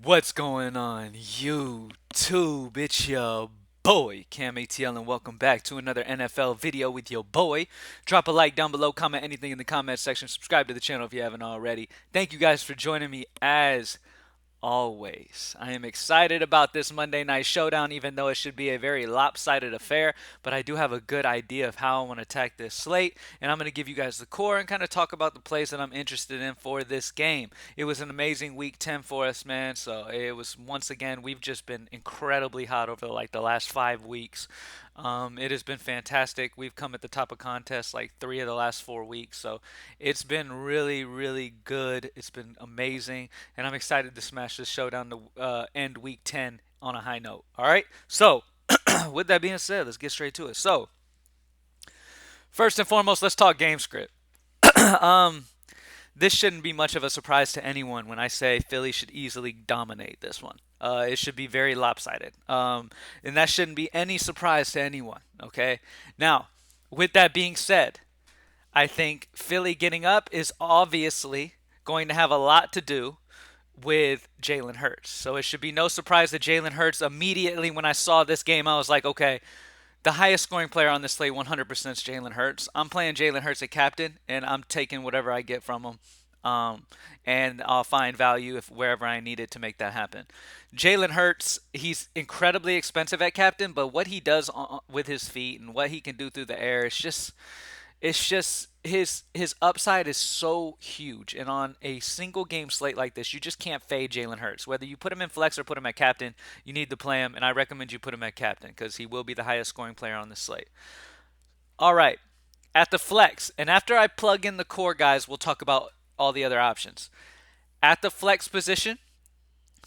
What's going on, YouTube? It's your boy, CamATL, and welcome back to another NFL video with your boy. Drop a like down below, comment anything in the comment section, subscribe to the channel if you haven't already. Thank you guys for joining me as always. I am excited about this Monday night showdown, even though it should be a very lopsided affair. But I do have a good idea of how I want to attack this slate, and I'm going to give you guys the core and kind of talk about the plays that I'm interested in for this game. It was an amazing week 10 for us, man. So it was once again, we've just been incredibly hot over like the last 5 weeks. It has been fantastic. We've come at the top of contests like 3 of the last 4 weeks. So it's been really, really good. It's been amazing. And I'm excited to smash this showdown to end week 10 on a high note. All right. So, with that being said, let's get straight to it. So, first and foremost, let's talk game script. um, this shouldn't be much of a surprise to anyone when I say Philly should easily dominate this one. It should be very lopsided. And that shouldn't be any surprise to anyone, okay? Now, with that being said, I think Philly getting up is obviously going to have a lot to do with Jalen Hurts. So it should be no surprise that Jalen Hurts immediately when I saw this game, I was like, okay, the highest scoring player on this slate 100% is Jalen Hurts. I'm playing Jalen Hurts at captain, and I'm taking whatever I get from him. Um, and I'll find value if wherever I need it to make that happen. Jalen Hurts, he's incredibly expensive at captain, but what he does with his feet and what he can do through the air, it's just his upside is so huge, and on a single game slate like this, you just can't fade Jalen Hurts. Whether you put him in flex or put him at captain, you need to play him, and I recommend you put him at captain because he will be the highest scoring player on this slate. All right, at the flex, and after I plug in the core guys, we'll talk about all the other options. At the flex position,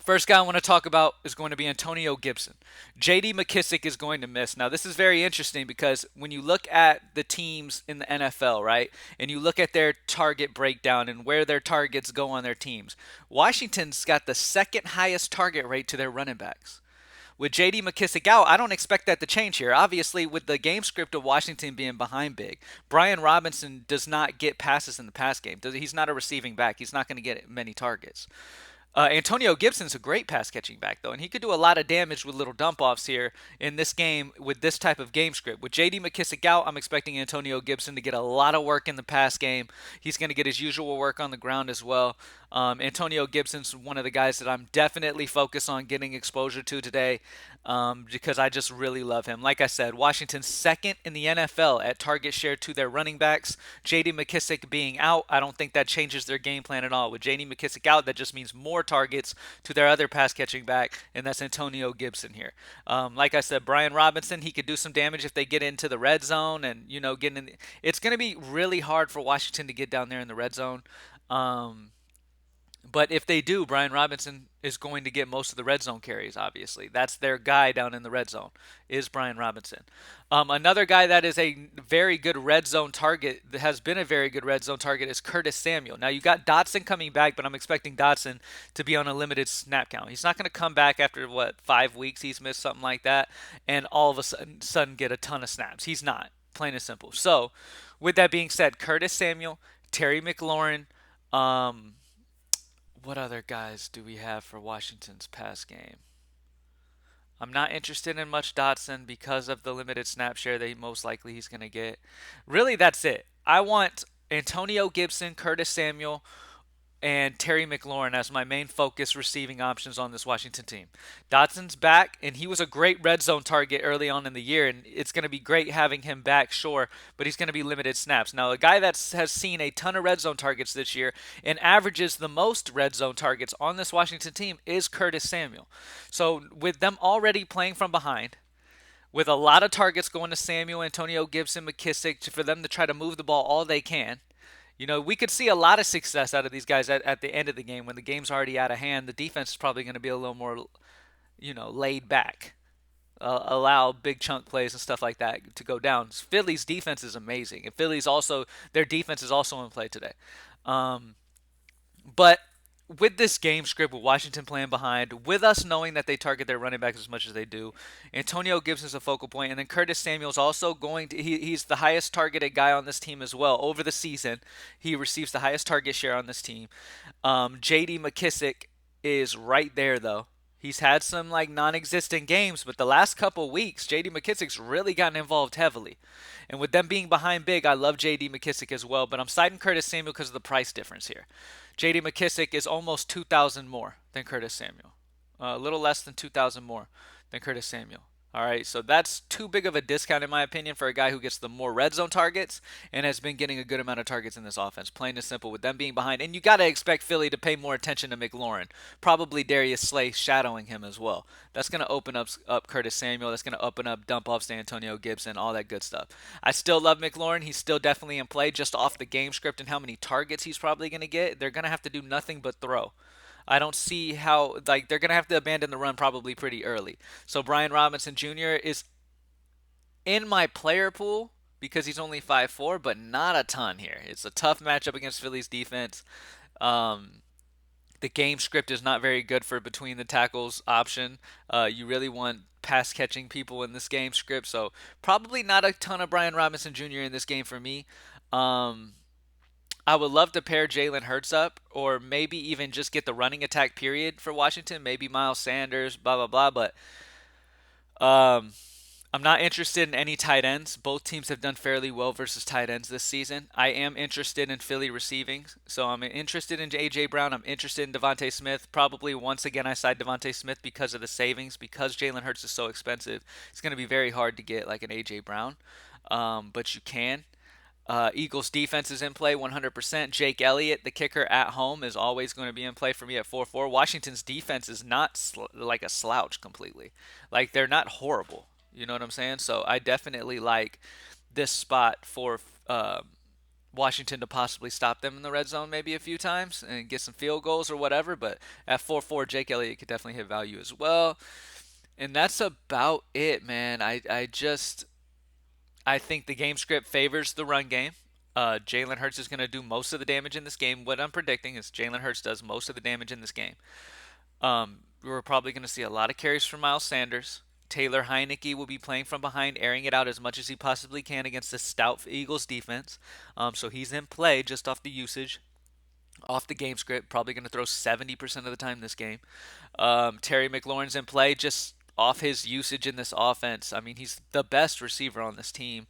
first guy I want to talk about is going to be Antonio Gibson. J.D. McKissick is going to miss. Now, this is very interesting because when you look at the teams in the NFL, right, and you look at their target breakdown and where their targets go on their teams, Washington's got the second highest target rate to their running backs. With J.D. McKissick out, I don't expect that to change here. Obviously, with the game script of Washington being behind big, Brian Robinson does not get passes in the pass game. He's not a receiving back. He's not going to get many targets. Antonio Gibson's a great pass catching back, though, and he could do a lot of damage with little dump offs here in this game with this type of game script. With J.D. McKissick out, I'm expecting Antonio Gibson to get a lot of work in the pass game. He's going to get his usual work on the ground as well. Antonio Gibson's one of the guys that I'm definitely focused on getting exposure to today because I just really love him. Like I said, Washington's second in the NFL at target share to their running backs. J.D. McKissick being out, I don't think that changes their game plan at all. With J.D. McKissick out, that just means more targets to their other pass catching back, and that's Antonio Gibson here. Like I said, Brian Robinson, he could do some damage if they get into the red zone and, get in. It's going to be really hard for Washington to get down there in the red zone. But if they do, Brian Robinson is going to get most of the red zone carries, obviously. That's their guy down in the red zone, is Brian Robinson. Another guy that is a very good red zone target, that has been a very good red zone target, is Curtis Samuel. Now, you got Dotson coming back, but I'm expecting Dotson to be on a limited snap count. He's not going to come back after, 5 weeks he's missed, something like that, and all of a sudden get a ton of snaps. He's not, plain and simple. So, with that being said, Curtis Samuel, Terry McLaurin, what other guys do we have for Washington's pass game? I'm not interested in much Dotson because of the limited snap share that most likely he's going to get. Really, that's it. I want Antonio Gibson, Curtis Samuel, and Terry McLaurin as my main focus receiving options on this Washington team. Dotson's back, and he was a great red zone target early on in the year, and it's going to be great having him back, sure, but he's going to be limited snaps. Now, a guy that has seen a ton of red zone targets this year and averages the most red zone targets on this Washington team is Curtis Samuel. So, with them already playing from behind, with a lot of targets going to Samuel, Antonio Gibson, McKissick, for them to try to move the ball all they can, we could see a lot of success out of these guys at the end of the game when the game's already out of hand. The defense is probably going to be a little more, laid back, allow big chunk plays and stuff like that to go down. Philly's defense is amazing, and their defense is also in play today. But with this game script, with Washington playing behind, with us knowing that they target their running backs as much as they do, Antonio Gibson's a focal point, and then Curtis Samuel's also he's the highest targeted guy on this team as well. Over the season, he receives the highest target share on this team. J.D. McKissick is right there though. He's had some like non-existent games, but the last couple weeks, J.D. McKissic's really gotten involved heavily. And with them being behind big, I love J.D. McKissic as well, but I'm citing Curtis Samuel because of the price difference here. J.D. McKissic is almost 2,000 more than Curtis Samuel, a little less than 2,000 more than Curtis Samuel. All right, so that's too big of a discount in my opinion for a guy who gets the more red zone targets and has been getting a good amount of targets in this offense. Plain and simple, with them being behind, and you got to expect Philly to pay more attention to McLaurin. Probably Darius Slay shadowing him as well. That's going to open up Curtis Samuel. That's going to open up dump offs to Antonio Gibson, all that good stuff. I still love McLaurin. He's still definitely in play just off the game script and how many targets he's probably going to get. They're going to have to do nothing but throw. I don't see how like they're gonna have to abandon the run probably pretty early. So Brian Robinson Jr. is in my player pool because he's only 5'4", but not a ton here. It's a tough matchup against Philly's defense. Um, the game script is not very good for between the tackles option. You really want pass catching people in this game script, so probably not a ton of Brian Robinson Jr. in this game for me. Um, I would love to pair Jalen Hurts up, or maybe even just get the running attack period for Washington. Maybe Miles Sanders, blah blah blah. But um, I'm not interested in any tight ends. Both teams have done fairly well versus tight ends this season. I am interested in Philly receiving, so I'm interested in AJ Brown. I'm interested in Devontae Smith. Probably once again I side Devontae Smith because of the savings. Because Jalen Hurts is so expensive, it's going to be very hard to get like an AJ Brown, but you can. Eagles defense is in play 100%. Jake Elliott, the kicker at home, is always going to be in play for me at 4-4. Washington's defense is not like a slouch completely. Like they're not horrible. You know what I'm saying? So I definitely like this spot for Washington to possibly stop them in the red zone maybe a few times and get some field goals or whatever. But at 4-4, Jake Elliott could definitely hit value as well. And that's about it, man. I think the game script favors the run game. Jalen Hurts is going to do most of the damage in this game. What I'm predicting is Jalen Hurts does most of the damage in this game. We're probably going to see a lot of carries from Miles Sanders. Taylor Heineke will be playing from behind, airing it out as much as he possibly can against the stout Eagles defense. So he's in play just off the usage, off the game script. Probably going to throw 70% of the time this game. Terry McLaurin's in play just off his usage in this offense. I mean, he's the best receiver on this team.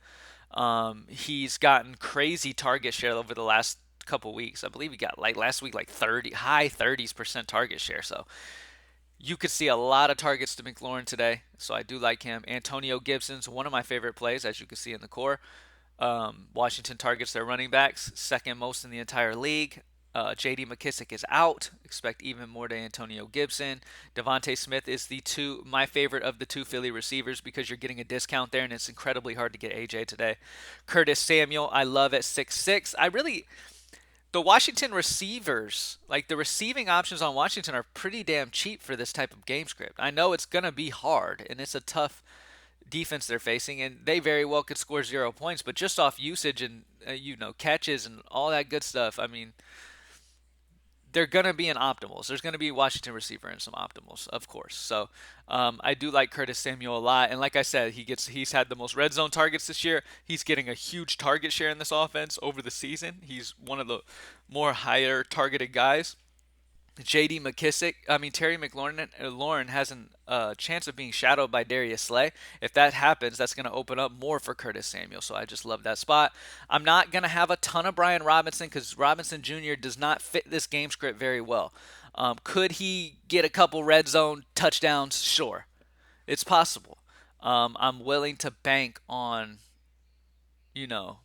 He's gotten crazy target share over the last couple weeks. I believe he got like last week like 30 high 30s% target share. So you could see a lot of targets to McLaurin today. So I do like him. Antonio Gibson's one of my favorite plays, as you can see in the core. Washington targets their running backs, second most in the entire league. J.D. McKissic is out. Expect even more to Antonio Gibson. Devontae Smith is my favorite of the two Philly receivers because you're getting a discount there, and it's incredibly hard to get AJ today. Curtis Samuel, I love at 6'6". The Washington receivers, like the receiving options on Washington, are pretty damn cheap for this type of game script. I know it's gonna be hard, and it's a tough defense they're facing, and they very well could score 0 points, but just off usage and catches and all that good stuff. I mean, they're going to be in optimals. There's going to be a Washington receiver in some optimals, of course. So I do like Curtis Samuel a lot. And like I said, he's had the most red zone targets this year. He's getting a huge target share in this offense over the season. He's one of the more higher targeted guys. J.D. McKissic, I mean Terry McLaurin, Lauren has a chance of being shadowed by Darius Slay. If that happens, that's going to open up more for Curtis Samuel. So I just love that spot. I'm not going to have a ton of Brian Robinson because Robinson Jr. does not fit this game script very well. Could he get a couple red zone touchdowns? Sure, it's possible. I'm willing to bank on, you know,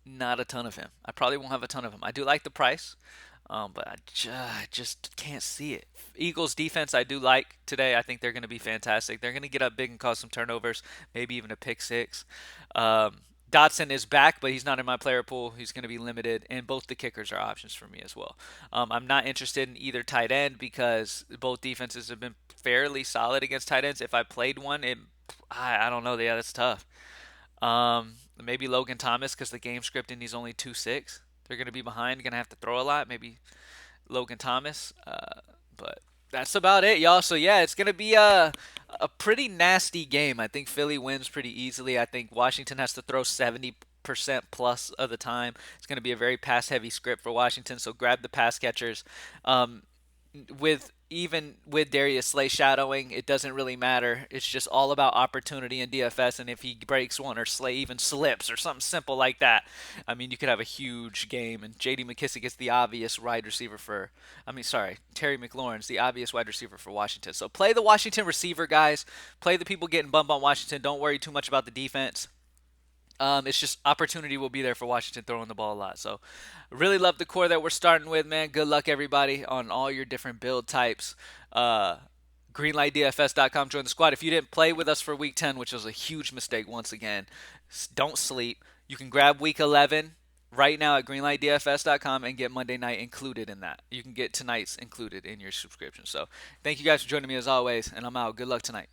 not a ton of him. I probably won't have a ton of him. I do like the price. But I just can't see it. Eagles defense I do like today. I think they're going to be fantastic. They're going to get up big and cause some turnovers, maybe even a pick six. Dotson is back, but he's not in my player pool. He's going to be limited, and both the kickers are options for me as well. I'm not interested in either tight end because both defenses have been fairly solid against tight ends. If I played one, I don't know. Yeah, that's tough. Maybe Logan Thomas because the game script and he's only 2'6". They're going to be behind, going to have to throw a lot. Maybe Logan Thomas. But that's about it, y'all. So, yeah, it's going to be a pretty nasty game. I think Philly wins pretty easily. I think Washington has to throw 70% plus of the time. It's going to be a very pass-heavy script for Washington, so grab the pass catchers. with even with Darius Slay shadowing, it doesn't really matter. It's just all about opportunity in DFS, and if he breaks one or Slay even slips or something simple like that, I mean, you could have a huge game. And J.D. McKissick is the obvious wide receiver for, Terry McLaurin's the obvious wide receiver for Washington. So play the Washington receiver, guys. Play the people getting bumped on Washington. Don't worry too much about the defense. It's just opportunity will be there for Washington throwing the ball a lot. So, really love the core that we're starting with, man. Good luck, everybody, on all your different build types. GreenlightDFS.com, join the squad. If you didn't play with us for week 10, which was a huge mistake once again, don't sleep. You can grab week 11 right now at greenlightdfs.com and get Monday night included in that. You can get tonight's included in your subscription. So, thank you guys for joining me as always, and I'm out. Good luck tonight.